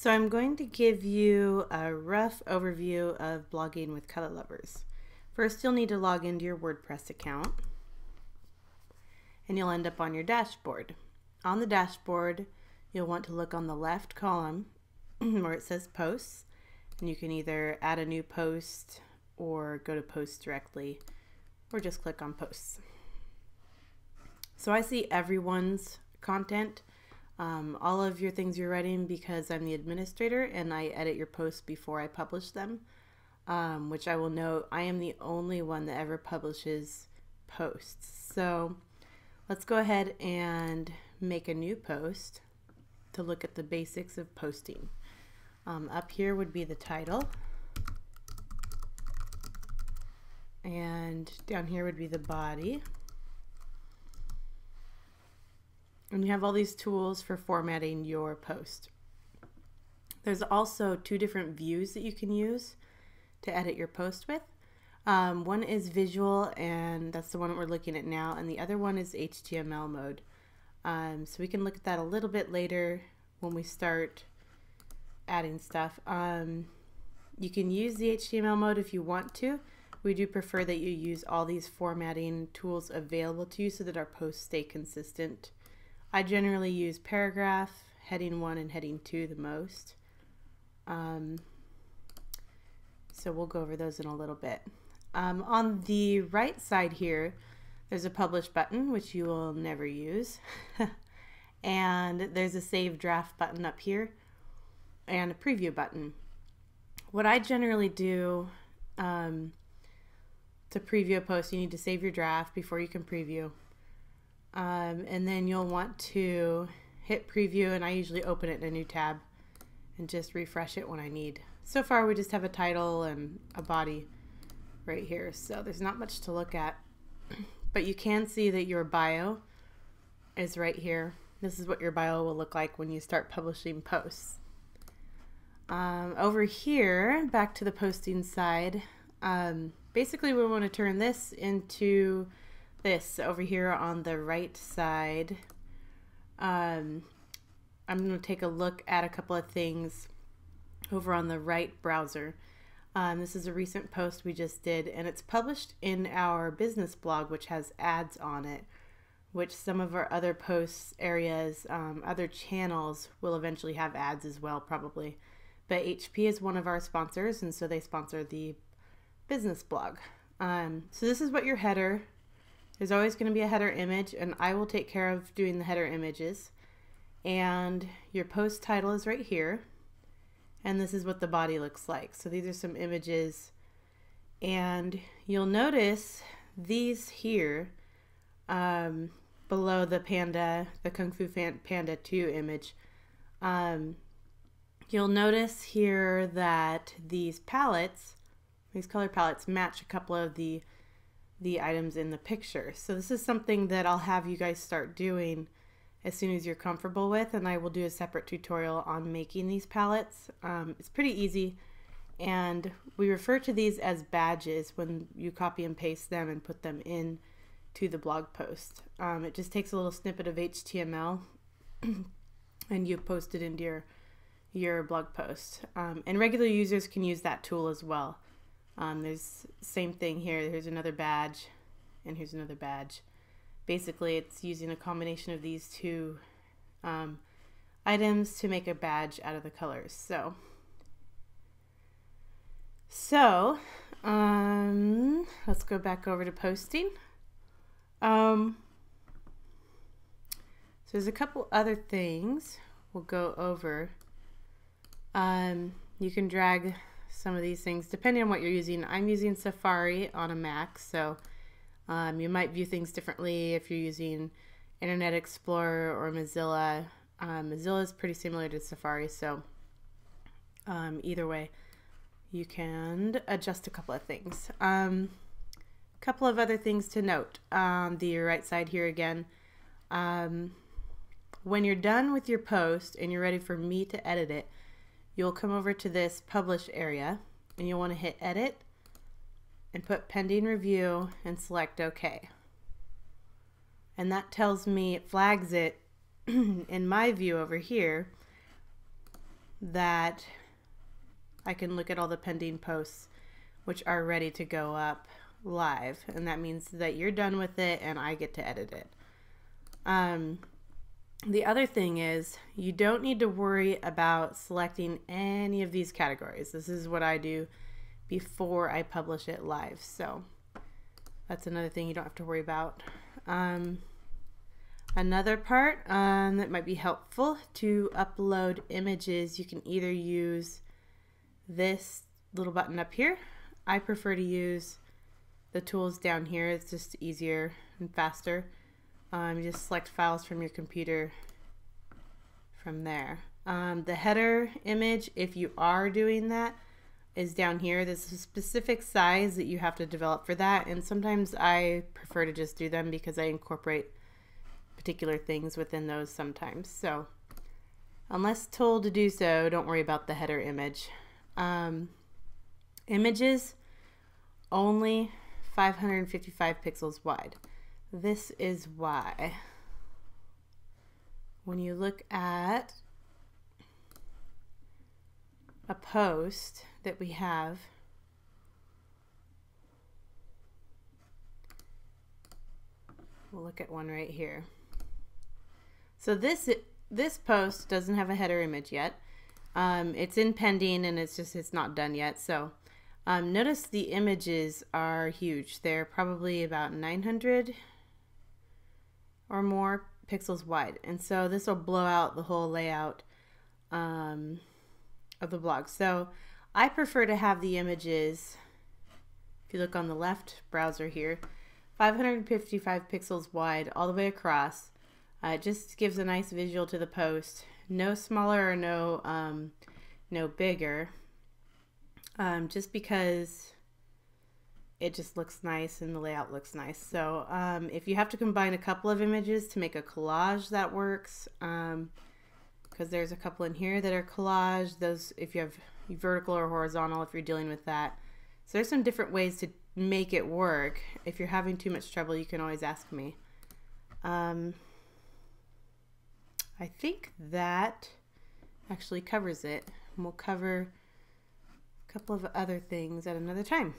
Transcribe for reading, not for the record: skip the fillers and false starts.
So I'm going to give you a rough overview of blogging with color lovers. First, you'll need to log into your WordPress account and you'll end up on your dashboard. On the dashboard, you'll want to look on the left column where it says posts, and you can either add a new post or go to posts directly or just click on posts. So I see everyone's content, all of your things you're writing, because I'm the administrator and I edit your posts before I publish them, which I will note I am the only one that ever publishes posts. So let's go ahead and make a new post to look at the basics of posting. Up here would be the title, and down here would be the body. And you have all these tools for formatting your post. There's also two different views that you can use to edit your post with. One is visual, and that's the one that we're looking at now, and the other one is HTML mode. So we can look at that a little bit later when we start adding stuff. You can use the HTML mode if you want to. We do prefer that you use all these formatting tools available to you so that our posts stay consistent. I generally use paragraph, heading 1, and heading 2 the most. So we'll go over those in a little bit. On the right side here, there's a publish button, which you will never use. And there's a save draft button up here and a preview button. What I generally do to preview a post, you need to save your draft before you can preview. And then you'll want to hit preview, and I usually open it in a new tab and just refresh it when I need. So far we just have a title and a body right here, so there's not much to look at. But you can see that your bio is right here. This is what your bio will look like when you start publishing posts. Over here, back to the posting side, basically we want to turn this into this over here on the right side. I'm going to take a look at a couple of things over on the right browser. This is a recent post we just did, and it's published in our business blog, which has ads on it, which some of our other posts areas, other channels will eventually have ads as well, probably. But HP is one of our sponsors, and so they sponsor the business blog. So this is what your header. There's always going to be a header image, and I will take care of doing the header images. And your post title is right here, and this is what the body looks like. So these are some images, and you'll notice these here below the panda, the Kung Fu Panda 2 image. You'll notice here that these palettes, these color palettes, match a couple of the items in the picture. So this is something that I'll have you guys start doing as soon as you're comfortable with, and I will do a separate tutorial on making these palettes. It's pretty easy, and we refer to these as badges when you copy and paste them and put them in to the blog post. It just takes a little snippet of HTML and you post it into your blog post. And regular users can use that tool as well. There's same thing here. Here's another badge, and here's another badge. Basically, it's using a combination of these two items to make a badge out of the colors. So let's go back over to posting. So there's a couple other things we'll go over. You can drag some of these things depending on what you're using. I'm using Safari on a Mac, so you might view things differently if you're using Internet Explorer or Mozilla. Mozilla is pretty similar to Safari, so either way you can adjust a couple of things. Couple of other things to note on the right side here again. When you're done with your post and you're ready for me to edit it, you'll come over to this publish area, and you'll want to hit edit and put pending review and select OK. And that tells me, it flags it in my view over here that I can look at all the pending posts which are ready to go up live, and that means that you're done with it and I get to edit it. The other thing is you don't need to worry about selecting any of these categories. This is what I do before I publish it live, so that's another thing you don't have to worry about. Another part that might be helpful to upload images, you can either use this little button up here. I prefer to use the tools down here. It's just easier and faster. You just select files from your computer from there. The header image, if you are doing that, is down here. There's a specific size that you have to develop for that, and sometimes I prefer to just do them because I incorporate particular things within those sometimes. So unless told to do so, don't worry about the header image. Images only 555 pixels wide. This is why when you look at a post that we have, we'll look at one right here. So this post doesn't have a header image yet. It's in pending and it's not done yet. So notice the images are huge. They're probably about 900 or more pixels wide, and so this will blow out the whole layout of the blog. So I prefer to have the images, if you look on the left browser here, 555 pixels wide all the way across. It just gives a nice visual to the post. No smaller or no bigger, just because it just looks nice and the layout looks nice. So if you have to combine a couple of images to make a collage, that works, because there's a couple in here that are collage. Those, if you have vertical or horizontal, if you're dealing with that. So there's some different ways to make it work. If you're having too much trouble, you can always ask me. I think that actually covers it. We'll cover a couple of other things at another time.